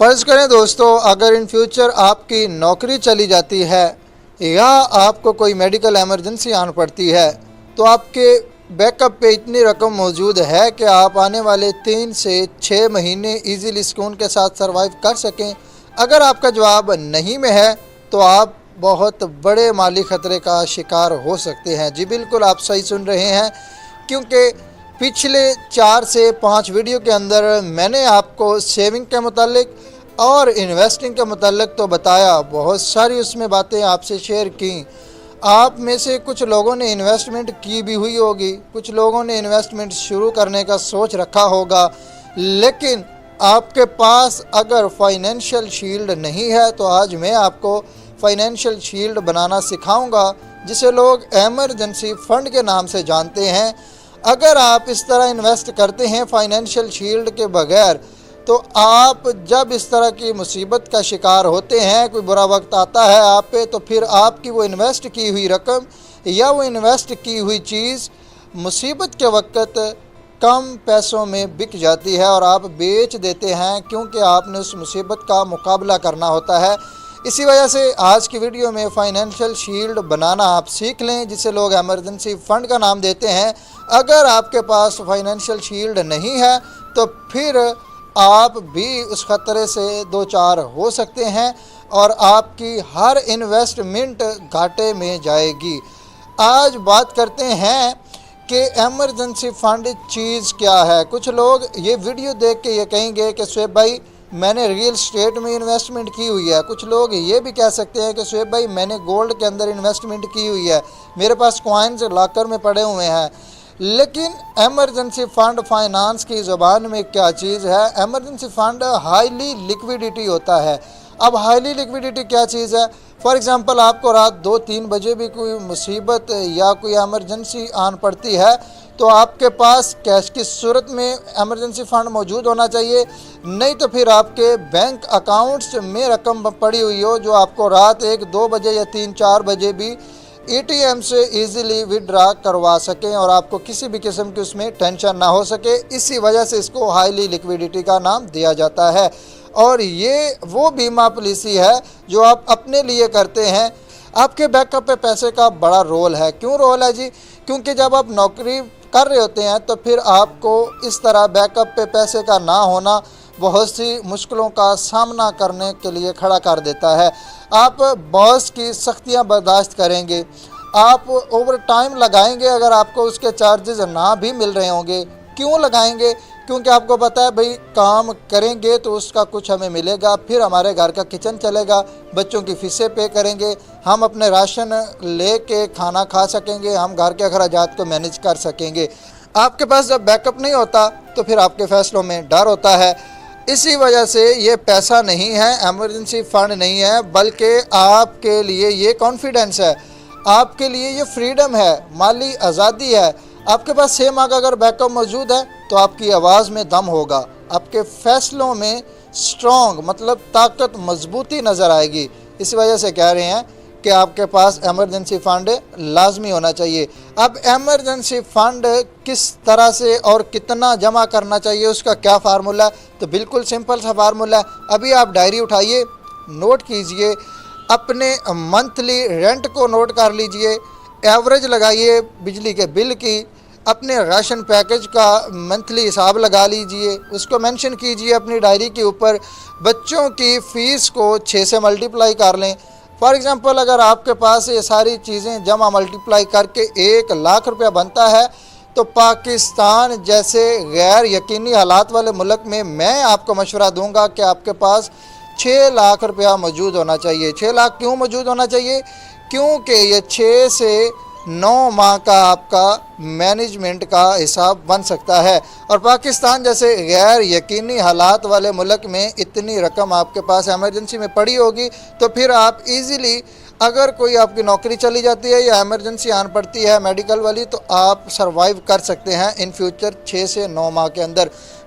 فرض کریں دوستو، اگر ان فیوچر آپ کی نوکری چلی جاتی ہے یا آپ کو کوئی میڈیکل ایمرجنسی آن پڑتی ہے تو آپ کے بیک اپ پہ اتنی رقم موجود ہے کہ آپ آنے والے 3 سے 6 مہینے ایزیلی سکون کے ساتھ سروائیو کر سکیں۔ اگر آپ کا جواب نہیں میں ہے تو آپ بہت بڑے مالی خطرے کا شکار ہو سکتے ہیں۔ جی بالکل آپ صحیح سن رہے ہیں، کیونکہ پچھلے 4 سے 5 ویڈیو کے اندر میں نے آپ کو سیونگ کے متعلق اور انویسٹنگ کے متعلق تو بتایا، بہت ساری اس میں باتیں آپ سے شیئر کیں۔ آپ میں سے کچھ لوگوں نے انویسٹمنٹ کی بھی ہوئی ہوگی، کچھ لوگوں نے انویسٹمنٹ شروع کرنے کا سوچ رکھا ہوگا، لیکن آپ کے پاس اگر فائنینشیل شیلڈ نہیں ہے تو آج میں آپ کو فائنینشیل شیلڈ بنانا سکھاؤں گا، جسے لوگ ایمرجنسی فنڈ کے نام سے جانتے ہیں۔ اگر آپ اس طرح انویسٹ کرتے ہیں فائنینشیل شیلڈ کے بغیر تو آپ جب اس طرح کی مصیبت کا شکار ہوتے ہیں، کوئی برا وقت آتا ہے آپ پہ، تو پھر آپ کی وہ انویسٹ کی ہوئی رقم یا وہ انویسٹ کی ہوئی چیز مصیبت کے وقت کم پیسوں میں بک جاتی ہے اور آپ بیچ دیتے ہیں، کیونکہ آپ نے اس مصیبت کا مقابلہ کرنا ہوتا ہے۔ اسی وجہ سے آج کی ویڈیو میں فائنینشیل شیلڈ بنانا آپ سیکھ لیں، جسے لوگ ایمرجنسی فنڈ کا نام دیتے ہیں۔ اگر آپ کے پاس فائنینشیل شیلڈ نہیں ہے تو پھر آپ بھی اس خطرے سے دوچار ہو سکتے ہیں اور آپ کی ہر انویسٹمنٹ گھاٹے میں جائے گی۔ آج بات کرتے ہیں کہ ایمرجنسی فنڈ چیز کیا ہے۔ کچھ لوگ یہ ویڈیو دیکھ کے یہ کہیں گے کہ شعیب بھائی میں نے ریئل اسٹیٹ میں انویسٹمنٹ کی ہوئی ہے۔ کچھ لوگ یہ بھی کہہ سکتے ہیں کہ شعیب بھائی میں نے گولڈ کے اندر انویسٹمنٹ کی ہوئی ہے، میرے پاس کوائنز لاکر میں پڑے ہوئے ہیں۔ لیکن ایمرجنسی فنڈ فائنانس کی زبان میں کیا چیز ہے؟ ایمرجنسی فنڈ ہائیلی لیکویڈیٹی ہوتا ہے۔ اب ہائیلی لیکویڈیٹی کیا چیز ہے؟ فار ایگزامپل آپ کو رات 2-3 بجے بھی کوئی مصیبت یا کوئی ایمرجنسی آن پڑتی ہے تو آپ کے پاس کیش کی صورت میں ایمرجنسی فنڈ موجود ہونا چاہیے، نہیں تو پھر آپ کے بینک اکاؤنٹس میں رقم پڑی ہوئی ہو جو آپ کو رات 1-2 بجے یا 3-4 بجے بھی اے ٹی ایم سے ایزیلی وڈرا کروا سکیں اور آپ کو کسی بھی قسم کی اس میں ٹینشن نہ ہو سکے۔ اسی وجہ سے اس کو ہائیلی لیکویڈیٹی کا نام دیا جاتا ہے، اور یہ وہ بیمہ پالیسی ہے جو آپ اپنے لیے کرتے ہیں۔ آپ کے بیک اپ پہ پیسے کا بڑا رول ہے۔ کیوں رول ہے جی؟ کیونکہ جب آپ نوکری کر رہے ہوتے ہیں تو پھر آپ کو اس طرح بیک اپ پہ پیسے کا نہ ہونا بہت سی مشکلوں کا سامنا کرنے کے لیے کھڑا کر دیتا ہے۔ آپ باس کی سختیاں برداشت کریں گے، آپ اوور ٹائم لگائیں گے اگر آپ کو اس کے چارجز نہ بھی مل رہے ہوں گے۔ کیوں لگائیں گے؟ کیونکہ آپ کو پتہ ہے بھئی کام کریں گے تو اس کا کچھ ہمیں ملے گا، پھر ہمارے گھر کا کچن چلے گا، بچوں کی فیسیں پے کریں گے، ہم اپنے راشن لے کے کھانا کھا سکیں گے، ہم گھر کے اخراجات کو مینیج کر سکیں گے۔ آپ کے پاس جب بیک اپ نہیں ہوتا تو پھر آپ کے فیصلوں میں ڈر ہوتا ہے۔ اسی وجہ سے یہ پیسہ نہیں ہے، ایمرجنسی فنڈ نہیں ہے، بلکہ آپ کے لیے یہ کانفیڈنس ہے، آپ کے لیے یہ فریڈم ہے، مالی آزادی ہے۔ آپ کے پاس 6 ماہ کا اگر بیک اپ موجود ہے تو آپ کی آواز میں دم ہوگا، آپ کے فیصلوں میں سٹرونگ مطلب طاقت، مضبوطی نظر آئے گی۔ اس وجہ سے کہہ رہے ہیں کہ آپ کے پاس ایمرجنسی فنڈ لازمی ہونا چاہیے۔ اب ایمرجنسی فنڈ کس طرح سے اور کتنا جمع کرنا چاہیے، اس کا کیا فارمولہ ہے؟ تو بالکل سمپل سا فارمولہ ہے۔ ابھی آپ ڈائری اٹھائیے، نوٹ کیجئے، اپنے منتھلی رینٹ کو نوٹ کر لیجئے، ایوریج لگائیے بجلی کے بل کی، اپنے راشن پیکج کا منتھلی حساب لگا لیجئے، اس کو مینشن کیجئے اپنی ڈائری کے اوپر۔ بچوں کی فیس کو 6 سے ملٹیپلائی کر لیں۔ فار ایگزامپل اگر آپ کے پاس یہ ساری چیزیں جمع ملٹیپلائی کر کے 1 لاکھ روپیہ بنتا ہے تو پاکستان جیسے غیر یقینی حالات والے ملک میں آپ کو مشورہ دوں گا کہ آپ کے پاس 6 لاکھ روپیہ موجود ہونا چاہیے۔ 6 لاکھ کیوں موجود ہونا چاہیے؟ کیونکہ یہ 6 سے 9 ماہ کا آپ کا مینجمنٹ کا حساب بن سکتا ہے، اور پاکستان جیسے غیر یقینی حالات والے ملک میں اتنی رقم آپ کے پاس ایمرجنسی میں پڑی ہوگی تو پھر آپ ایزیلی، اگر کوئی آپ کی نوکری چلی جاتی ہے یا ایمرجنسی آن پڑتی ہے میڈیکل والی، تو آپ سروائیو کر سکتے ہیں ان فیوچر 6 سے 9 ماہ کے اندر۔